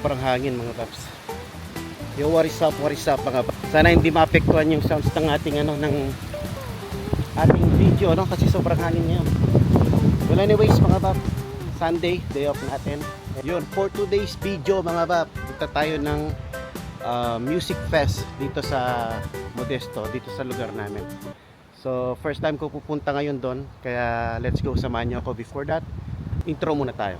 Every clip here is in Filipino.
sobrang hangin mga paps. Yo, what is up mga paps. Sana hindi maapektuhan yung sounds ng ating ng ating video kasi sobrang hangin ngayon. Well anyways mga paps, Sunday, day off natin. Yun, for today's video mga paps, punta tayo ng music fest dito sa Modesto, dito sa lugar namin. So first time ko pupunta ngayon doon, kaya let's go, samahan niyo ako. Before that, intro muna tayo.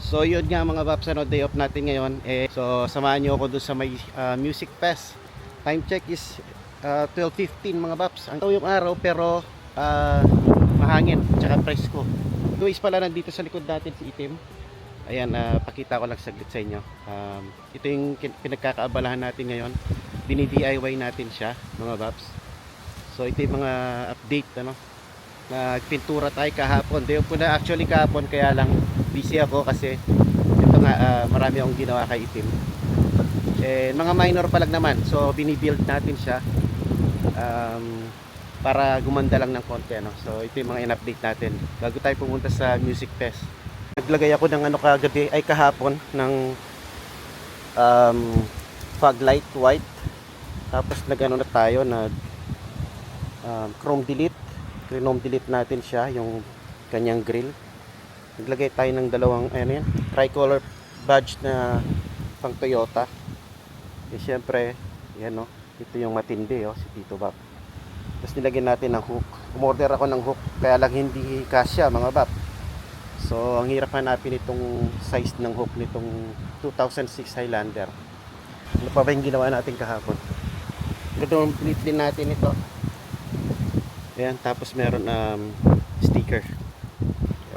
So yun nga mga paps, day off natin ngayon. So samahan niyo ako doon sa may music fest. Time check is 12:15 mga paps. Ang yung araw pero mahangin tsaka presko. Guys pala, nandito sa likod natin si Itim. Ayan, pakita ko lang saglit sa inyo. Ito yung pinagkakaabalahan natin ngayon. Dini-DIY natin siya mga paps. So ito yung mga update nagpintura tayo kahapon. Day off ko na actually kahapon, kaya lang busy ako kasi ito nga, marami akong ginawa kay Itim. Mga minor pa lang naman. So binibuild natin siya para gumanda lang ng konti So ito yung mga in-update natin bago tayo pumunta sa music fest. Naglagay ako ng kagabi ay kahapon ng fog light white. Tapos na tayo chrome delete natin siya, yung kanyang grill. Naglagay tayo ng dalawang tricolor badge na pang Toyota. Syempre yan ito yung matindi si Tito Bap. Tapos nilagyan natin ng hook. Umorder ako ng hook, kaya lang hindi kasya mga Bap. So ang hirap hanapin itong size ng hook nitong 2006 Highlander. Ano pa ba yung ginawa natin kahapon? Complete din natin ito. Ayan, tapos meron sticker.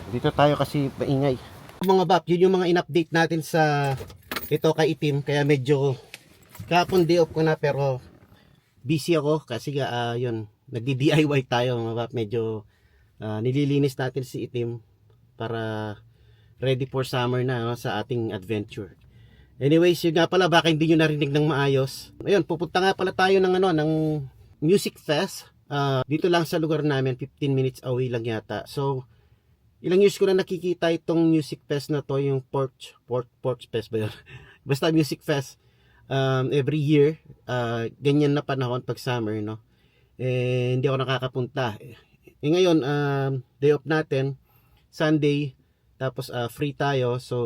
Dito tayo kasi maingay. Mga Bap, yun yung mga in-update natin sa ito kay Itim. Kaya medyo kahapon day off ko na, pero busy ako kasi yun, nagdi-DIY tayo mga Bap. Medyo nililinis natin si Itim para ready for summer na sa ating adventure. Anyways, yun nga pala, baka hindi nyo narinig ng maayos. Ayun, pupunta nga pala tayo ng music fest. Dito lang sa lugar namin, 15 minutes away lang yata. So ilang years ko na nakikita itong music fest na to, yung Porch Fest ba yun? Basta music fest. Every year, ganyan na panahon pag summer, hindi ako nakakapunta. Ngayon, day off natin, Sunday, tapos free tayo. So,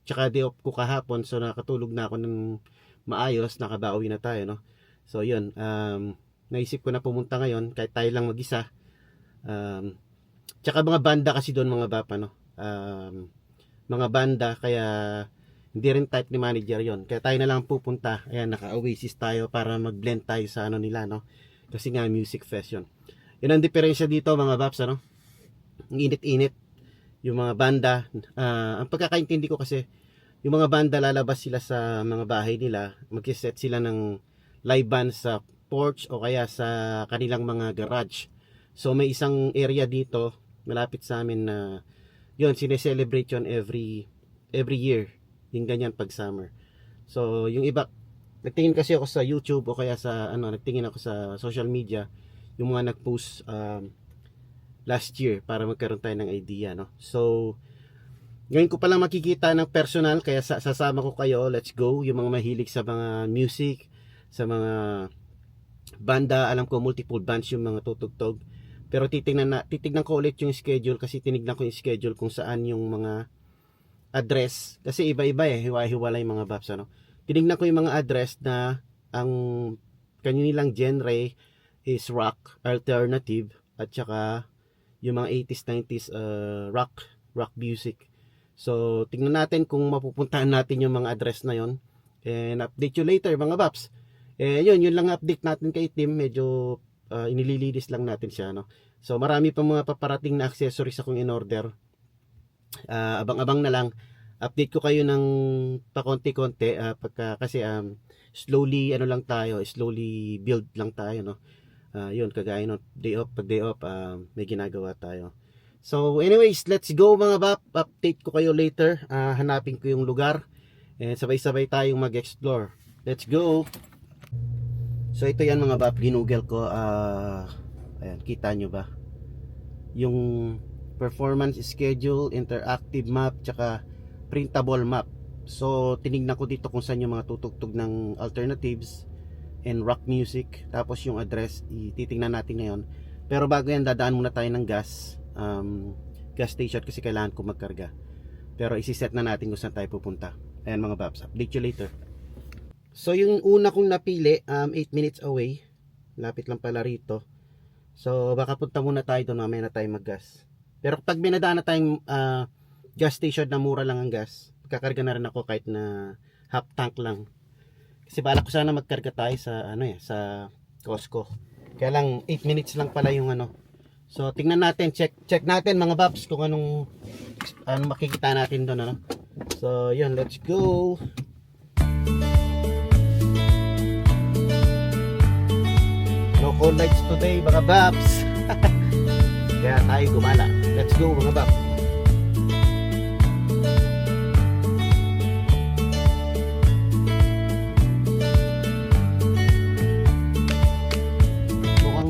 tsaka day off ko kahapon, so nakatulog na ako ng maayos, nakabawi na tayo, So, yun, naisip ko na pumunta ngayon, kahit tayo lang mag-isa. Tsaka mga banda kasi doon mga Bap, mga banda, kaya hindi rin type ni manager yon, kaya tayo na lang pupunta. Ayan, naka-Oasis tayo para mag-blend tayo sa nila, kasi nga music fest yun. Yun ang diferensya dito mga Baps, ang init-init yung mga banda. Ang pagkakaintindi ko kasi, yung mga banda lalabas sila sa mga bahay nila, mag-set sila ng live band sa porch o kaya sa kanilang mga garage. So may isang area dito malapit sa amin na yun, sineselebrate yun every year, yung ganyan pag summer. So yung iba, nagtingin kasi ako sa YouTube o kaya sa nagtingin ako sa social media, yung mga nagpost last year para magkaroon tayo ng idea, So ngayon ko palang makikita ng personal, kaya sasama ko kayo. Let's go, yung mga mahilig sa mga music, sa mga banda. Alam ko multiple bands yung mga tutugtog, pero titignan ko ulit yung schedule, kasi tinignan ko yung schedule kung saan yung mga address, kasi iba-iba hiwa-hiwalay mga Baps, tinignan ko yung mga address na ang kanilang genre is rock, alternative, at saka yung mga 80s 90s rock music. So tingnan natin kung mapupuntahan natin yung mga address na yon, and update you later mga Baps. Yun lang update natin kay Tim. Medyo inililinis lang natin siya, So marami pa mga paparating na accessories akong in order. Abang-abang na lang. Update ko kayo ng pakonti-konti kasi slowly lang tayo, slowly build lang tayo, yun, kagaya pag day off, may ginagawa tayo. So anyways, let's go mga Bap. Update ko kayo later. Hanapin ko yung lugar and sabay-sabay tayong mag-explore. Let's go. So ito yan mga Bap, ginugel ko Ayan, kita nyo ba? Yung performance schedule, interactive map, tsaka printable map. So tinignan ko dito kung saan yung mga tutugtog ng alternatives and rock music. Tapos yung address, titingnan natin ngayon. Pero bago yan, dadaan muna tayo ng gas station kasi kailangan ko magkarga. Pero isi-set na natin kung saan tayo pupunta. Ayan mga babs, update you later. So yung una kong napili, 8 minutes away. Lapit lang pala rito. So baka punta muna tayo doon, mamaya na tayo mag-gas. Pero pag may nadaan na tayong gas station na mura lang ang gas, kakarga na rin ako kahit na half tank lang. Kasi balak ko sana magkarga tayo sa sa Costco. Kaya lang 8 minutes lang pala yung So tingnan natin, check natin mga babs kung anong makikita natin doon So yun, let's go. No cold lights today mga babs. Kaya tayo gumala. Let's go mga babs.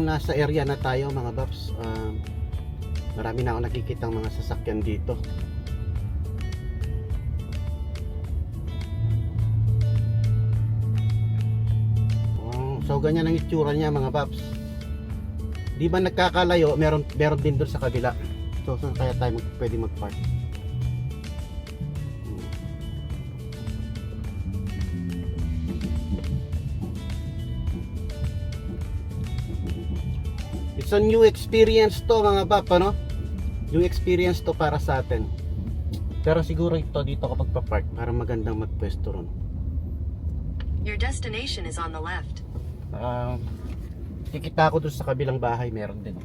Nasa area na tayo mga babs. Marami na ako nakikitang mga sasakyan dito. So ganyan ang itsura niya mga babs. Di ba nagkakalayo, meron din doon sa kabila. So saan kaya tayo pwede mag-park? It's a new experience to mga bap, New experience to para sa atin. Pero siguro dito kapag pa-park para magandang magpwesto ron. Your destination is on the left. Kikita ko doon sa kabilang bahay, meron din.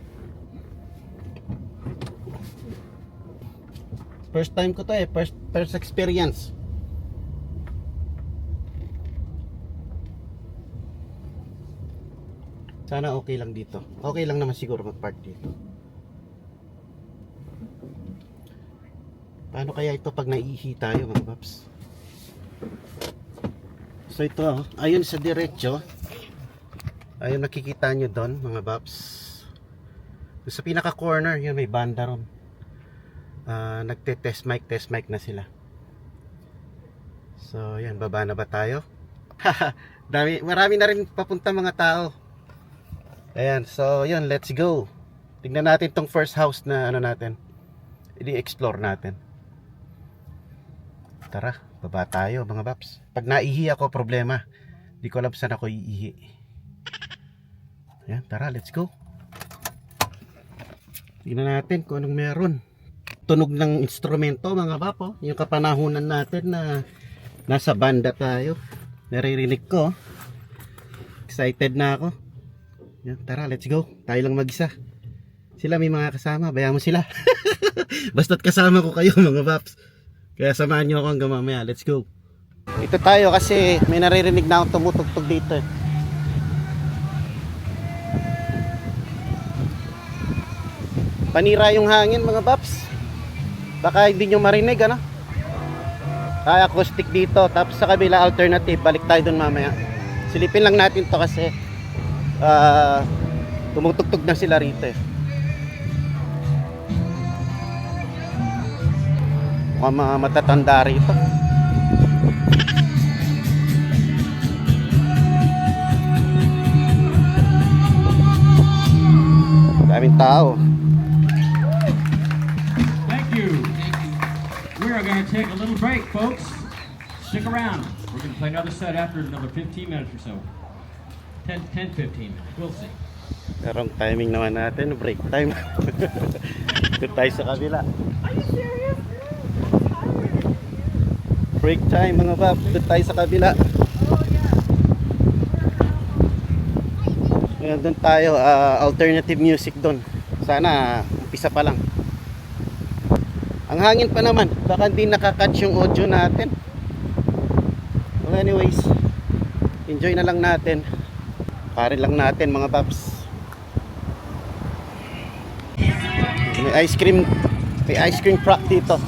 First time ko to first experience. Sana okay lang dito. Okay lang naman siguro mag-park dito. Paano kaya ito pag naiihi tayo mga paps? So ito, ayun sa diretso. Ayun nakikita nyo doon mga paps. Sa pinaka corner, yun may banda ron. Nagte-test mic na sila. So yan, baba na ba tayo? Marami na rin papunta mga tao. Ayan, so yun, let's go. Tingnan natin tong first house na natin. I-explore natin. Tara, baba tayo mga paps. Pag naihi ako, problema. Di ko alam saan ako iihi. Ayan, tara, let's go. Tingnan natin kung anong meron. Tunog ng instrumento mga papo. Yung kapanahunan natin na nasa banda tayo. Naririnig ko. Excited na ako. Yan, tara, let's go. Tayo lang mag-isa. Sila may mga kasama, bayaan mo sila. Basta't kasama ko kayo mga paps. Kaya samahan nyo ako hanggang mamaya. Let's go. Ito tayo kasi may naririnig na akong tumutugtog dito. Panira yung hangin mga paps. Baka hindi nyo marinig acoustic dito. Tapos sa kabila alternative. Balik tayo dun mamaya. Silipin lang natin to kasi tumutugtog na sila rito Mukhang mga matatanda rito. Daming tao. Thank you. We are going to take a little break, folks. Stick around. We're going to play another set after another 15 minutes or so. 10-15 minutes. We'll see. Karong timing naman natin, break time. Doon tayo sa kabila. Are you serious? Break time mga bab, doon tayo sa kabila. Ngayon doon tayo, alternative music doon. Sana umpisa pa lang. Ang hangin pa naman, baka hindi nakakatch yung audio natin. Well anyways, enjoy na lang natin. Parin lang natin mga paps. May ice cream truck dito.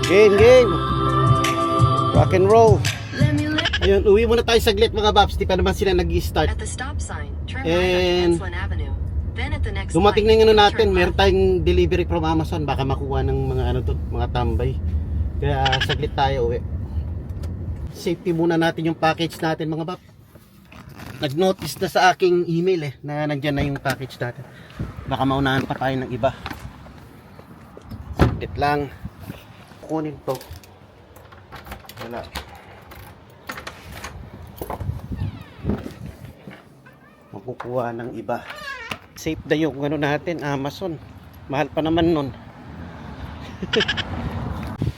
Game. Rock and roll. Let me live. Ayun, uwi muna tayo saglit mga Babs. Di pa naman sila nag-i-start. At the stop sign, turn right And onto Penslin Avenue. Then at the next dumating na light, yung ano turn natin, meron left. tayong delivery from Amazon, baka makuha ng mga ano to, mga tambay. Kaya saglit tayo uwi. Safety muna natin yung package natin mga bab. Nag-notice na sa aking email na nandyan na yung package natin. Baka maunahan pa tayo ng iba. Saglit lang. Kunin to. Wala. Makukuha ng iba. Safe na yung ano natin, Amazon. Mahal pa naman nun.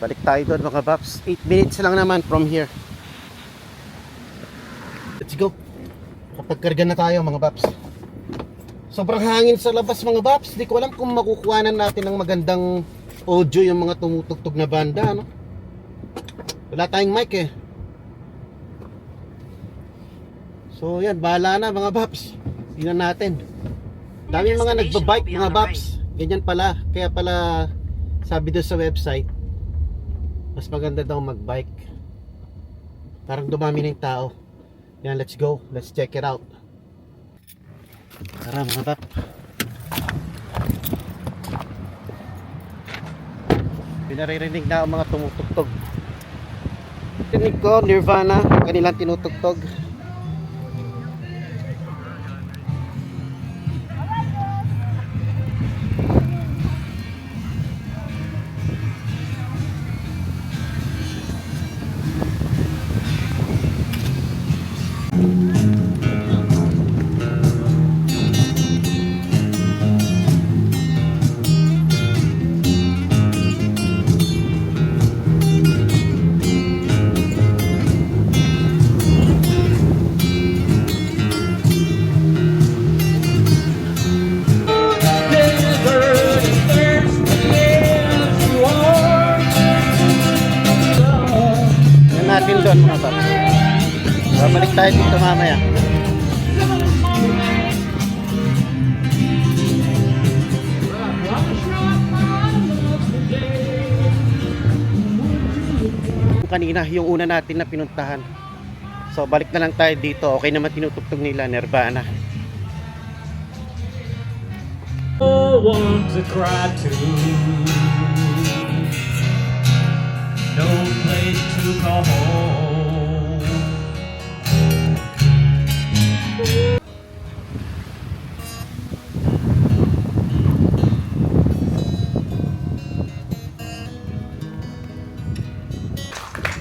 Balik tayo doon mga Babs. 8 minutes lang naman from here. Let's go. Kapag karga na tayo mga Babs. Sobrang hangin sa labas mga Babs. Di ko alam kung makukuhanan natin ng magandang audio yung mga tumutugtog na banda, no? Wala tayong mic eh. So yan, bahala na mga Babs. Tingnan natin. Daming mga nagbabike mga Babs. Ganyan pala. Kaya pala sabi doon sa website, mas maganda daw magbike. Parang dumami na yung tao. Yan, let's go. Let's check it out. Tara mga Babs. Pinaririnig na ang mga tumutugtog. Tinig ko, Nirvana, kanilang tinutugtog. Yan natin doon mga Babs. Babalik tayo dito mamaya. Kanina yung una natin na pinuntahan. So balik na lang tayo dito. Okay naman tinutugtog nila, Nirvana. Oh, want to cry to. No place to go home.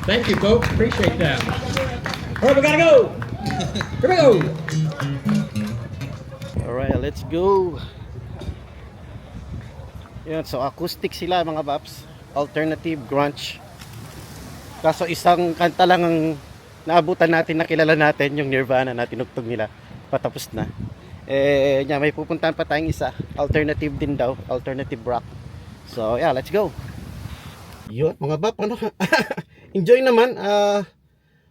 Thank you, folks. Appreciate that. All right, we gotta go. Here we go. Alright, let's go. Yan, so acoustic sila mga Babs. Alternative grunge. Kaso isang kanta lang ang naabutan natin, nakilala natin yung Nirvana na tinugtog nila. Patapos na. Yan, may pupuntahan pa tayong isa. Alternative din daw. Alternative rock. So yeah, let's go. Yun, mga Bab, ano? Enjoy naman.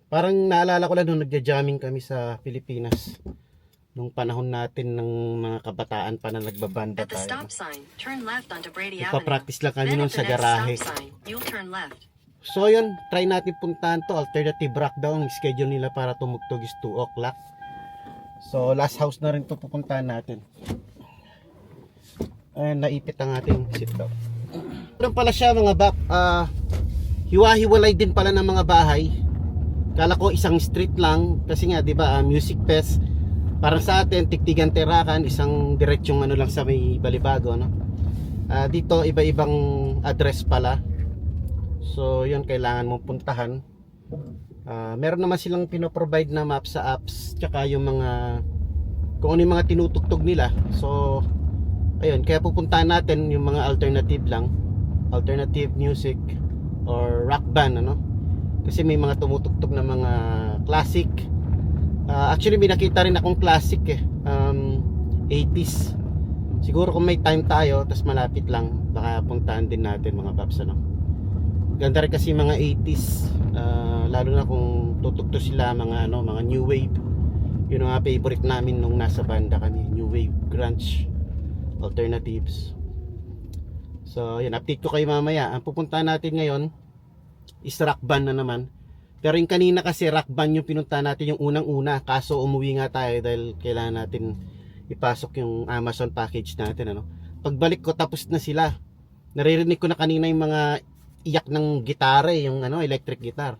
Parang naalala ko lang nung nagja-jamming kami sa Pilipinas. Nung panahon natin ng mga kabataan pa na nagbabanda At the tayo. stop sign, turn left onto Brady Avenue. Nagpa-practice lang kami Then nun at the sa next garahe. stop sign, you'll turn left. So yun, try natin puntahan to. Alternative rock daw. Ang schedule nila para tumugtog is 2 o'clock. So last house na rin to pupuntahan natin. Ayun, naipit ang ating seatbelt. Ano pala siya mga Bab? Hiwa-hiwalay din pala ng mga bahay. Kala ko isang street lang. Kasi nga, di ba, Music Fest. Parang sa atin, Tiktigan Terakan, isang diretsyong ano lang sa may Balibago, no? Dito, iba-ibang address pala. So, yun, kailangan mong puntahan. Meron naman silang pinoprovide na map sa apps, tsaka yung mga, kung ano yung mga tinutugtog nila. So, ayun, kaya pupuntahan natin yung mga alternative lang. Alternative music or rock band, ano? Kasi may mga tumutugtog na mga classic. Actually may nakita rin akong classic 80s. Siguro kung may time tayo tas malapit lang, baka puntahan din natin mga Babs, ano. Ganda rin kasi mga 80s, lalo na kung tutugtog sila mga ano, mga new wave. Yun ang mga favorite namin nung nasa banda kami, new wave, grunge, alternatives. So, yan, update ko kayo mamaya. Ang pupuntahan natin ngayon is rock band na naman. Pero yung kanina kasi rock band yung pinunta natin yung unang-una. Kaso umuwi nga tayo dahil kailangan natin ipasok yung Amazon package natin, ano. Pagbalik ko tapos na sila. Naririnig ko na kanina yung mga iyak ng gitara, yung ano, electric guitar.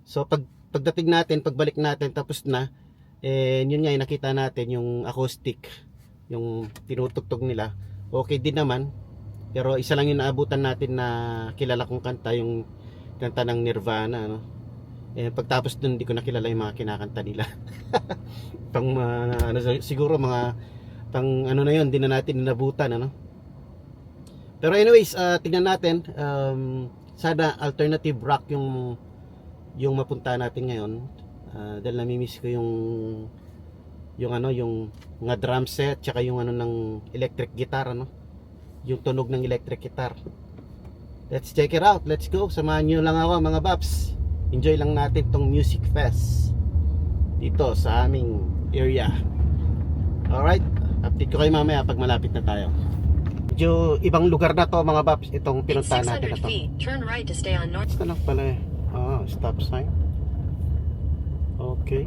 So pagdating natin, pagbalik natin tapos na, yun nga yung nakita natin yung acoustic, yung tinutugtog nila. Okay din naman. Pero isa lang yung naabutan natin na kilala kong kanta, yung kanta ng Nirvana, ano. Pagtapos dun, hindi ko nakilala yung mga kinakanta nila. Pang ano, siguro mga pang ano na yun, di na natin inabutan, ano. Pero anyways, tingnan natin, sana alternative rock yung mapunta natin ngayon, dahil namimiss ko yung ano, yung mga drum set tsaka yung ano ng electric guitar, ano, yung tunog ng electric guitar. Let's check it out, let's go. Samahan nyo lang ako mga paps. Enjoy lang natin tong music fest dito sa aming area. Alright, update ko kayo mamaya pag malapit na tayo. Medyo ibang lugar na to mga paps, itong In pinuntahan natin 600 na to. feet, turn right to stay on north. Basta lang pala eh. Stop sign. Okay.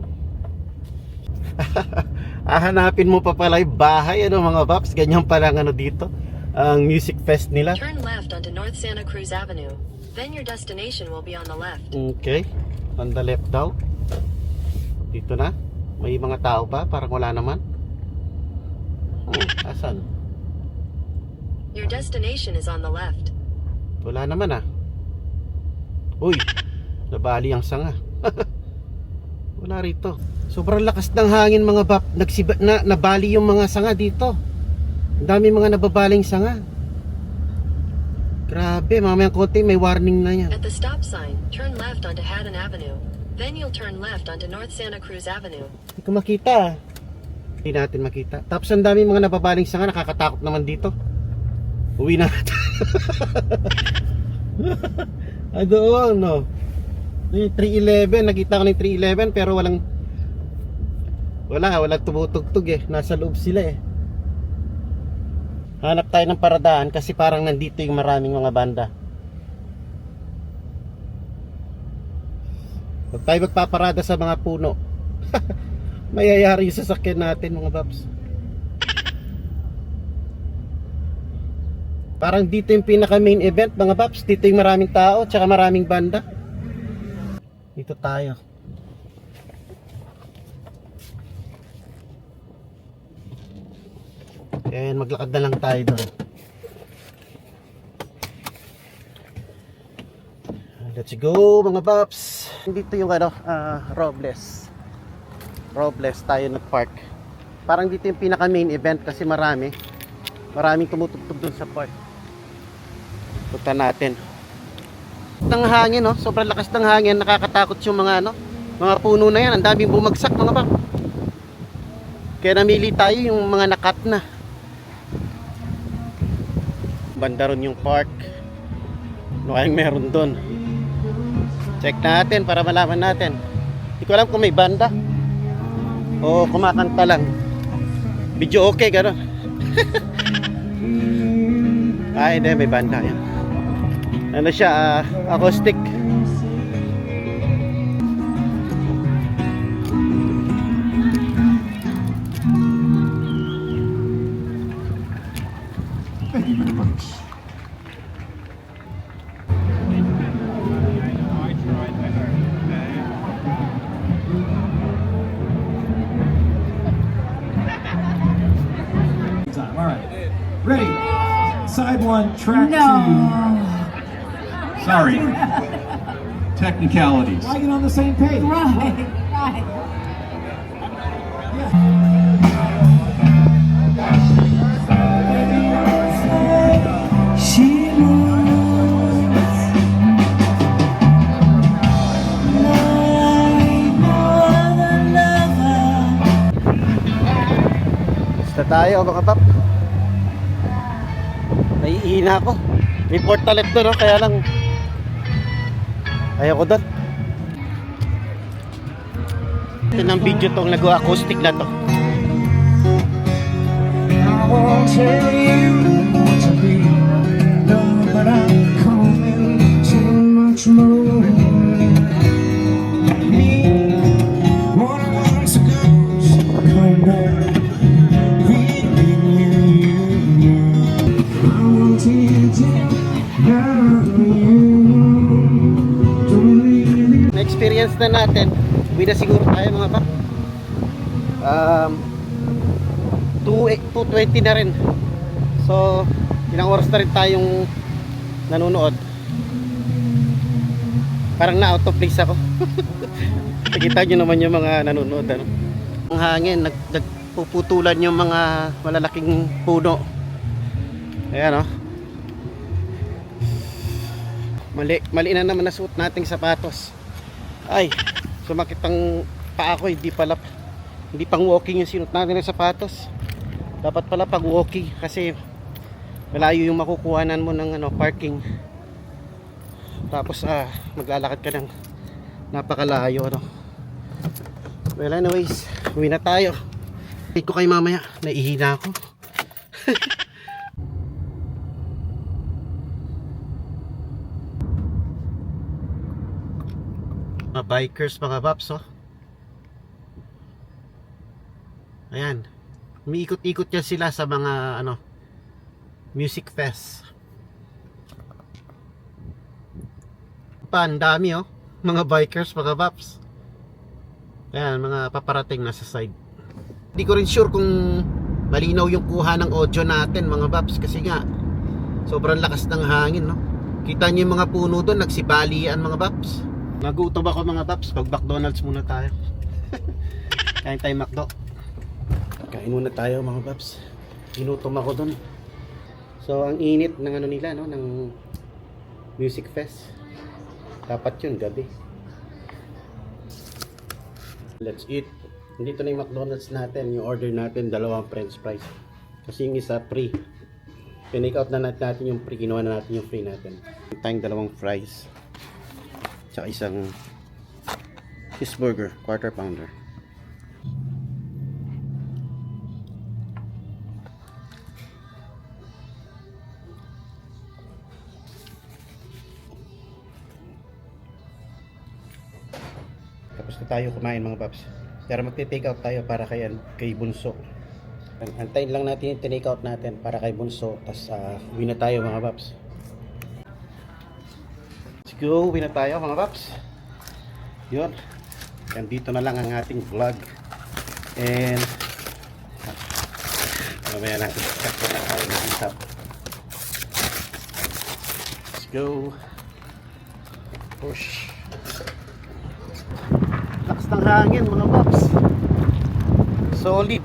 Hanapin mo pa pala yung bahay, ano mga paps. Ganyan pala ang ano dito, ang music fest nila. Turn left onto North Santa Cruz Avenue. Then your destination will be on the left. Okay, on the left daw. Dito na. May mga tao pa, parang wala naman. Asan? Your destination is on the left. Wala naman ah. Uy, nabali ang sanga. Wala rito. Sobrang lakas ng hangin mga bap. Nabali yung mga sanga dito. Ang dami mga nababaling sanga. Grabe, mamayang konti may warning na yan. At the stop sign, turn left onto Haddon Avenue. Then you'll turn left onto North Santa Cruz Avenue. Hindi ko makita. Hindi natin makita. Tapos ang dami mga nababaling sanga, nakakatakot naman dito. Uwi na natin. Doon, no. Yung 311, nakita ko na yung 311 pero walang tumutugtog eh. Nasa loob sila eh. Hanap tayo ng paradaan kasi parang nandito yung maraming mga banda. Huwag tayo magpaparada sa mga puno. Mayayari yung sasakyan natin mga babs. Parang dito yung pinaka main event mga babs. Dito yung maraming tao tsaka maraming banda. Dito tayo. And maglakad na lang tayo doon. Let's go mga paps. Dito yung ano, Robles tayo nag-park. Parang dito yung pinaka main event kasi maraming tumutugtog doon sa park. Punta natin. Ng hangin, no? Sobrang lakas ng hangin, nakakatakot yung mga ano, mga puno na yan. Ang daming bumagsak mga paps. Kaya namili tayo yung mga nakat na. Banda ron yung park. Ano kayang meron doon? Check natin para malaman natin. Hindi ko alam kung may banda o kumakanta lang. Video okay, gano'n. Hindi, may banda yan. Ano siya, acoustic. All right. Ready. Side one, track No. two. Sorry. Technicalities. Why get on the same page? Right. She moves like no other lover. Basta tayo mga pap. Naiihina ako. May portalet doon, no? Kaya lang ayaw ko doon. Ito ng video tong nag-acoustic na to. I won't tell you what to be, no, but I'm coming too much more. experience na natin, uwi na siguro tayo mga bab. 2:20 na rin. So ilang oras na rin tayong nanonood. Parang na out of place ako. Nakita nyo naman yung mga nanonood, ano? Ang hangin, nagpuputulan yung mga malalaking puno. Ayan, oh. Mali na naman nasuot nating sapatos. Ay, sumakit ang paa ko, hindi pang walking yung sinuot natin ng sapatos. Dapat pala pag walking kasi malayo yung makukuhanan mo ng parking. Tapos maglalakad ka ng napakalayo, ano. Well, anyways, uwi na tayo. Wait ko kayo mamaya, naihina ako. Mga bikers, mga baps, oh. Ayan, umiikot-ikot yan sila sa mga music fest. Ang dami, oh, mga bikers, mga baps. Ayan, mga paparating nasa side. Hindi ko rin sure kung malinaw yung kuha ng audio natin, mga baps, kasi nga sobrang lakas ng hangin, no? Kita niyo yung mga puno doon, nagsibalian, mga baps. Nagutom ako, mga baps. Pag McDonald's muna tayo. Kain tayo McDo. Kain muna tayo, mga baps. Ginutom ako doon. So ang init ng nila, no, ng music fest. Dapat yun gabi. Let's eat. Dito na yung McDonald's natin. Yung order natin, 2 french fries. Kasi yung isa free. Pinake out na natin yung free. Ginawa na natin yung free natin. Tayong 2 fries. Tsaka isang cheeseburger, quarter pounder. Tapos na tayo kumain, mga paps. Pero magte-take out tayo para kay Bunso. Antayin lang natin yung take out natin para kay Bunso. Tapos uwi na tayo, mga paps. Let's go, uwi na tayo, mga paps. Yun. Dito na lang ang ating vlog. And mamaya natin stop. Let's go. Push. Lakas ng hangin, mga paps. Solid.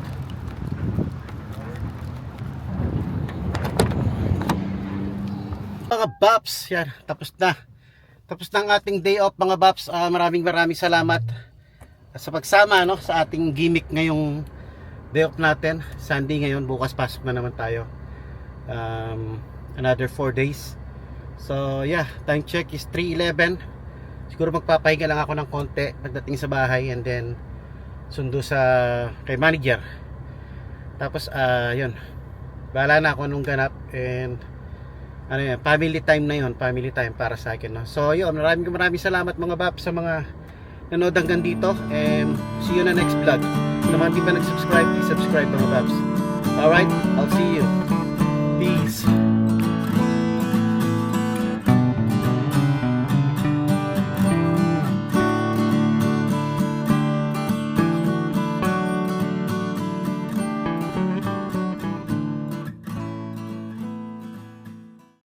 Mga paps, yan, tapos na ang ating day off, mga paps. Maraming salamat sa pagsama, no, sa ating gimmick ngayong day off natin. Sunday ngayon, bukas pasok na naman tayo. Another 4 days. So yeah, time check is 3:11. Siguro magpapahinga lang ako ng konti pagdating sa bahay, and then sundo kay manager. Tapos yun, bahala na ako nung ganap. And family time na yun, family time para sa akin, no? So yun, maraming salamat, mga bab, sa mga nanood hanggang dito. And see you na next vlog. Kung naman di pa nag-subscribe, please subscribe, mga babs. Alright, I'll see you. Peace.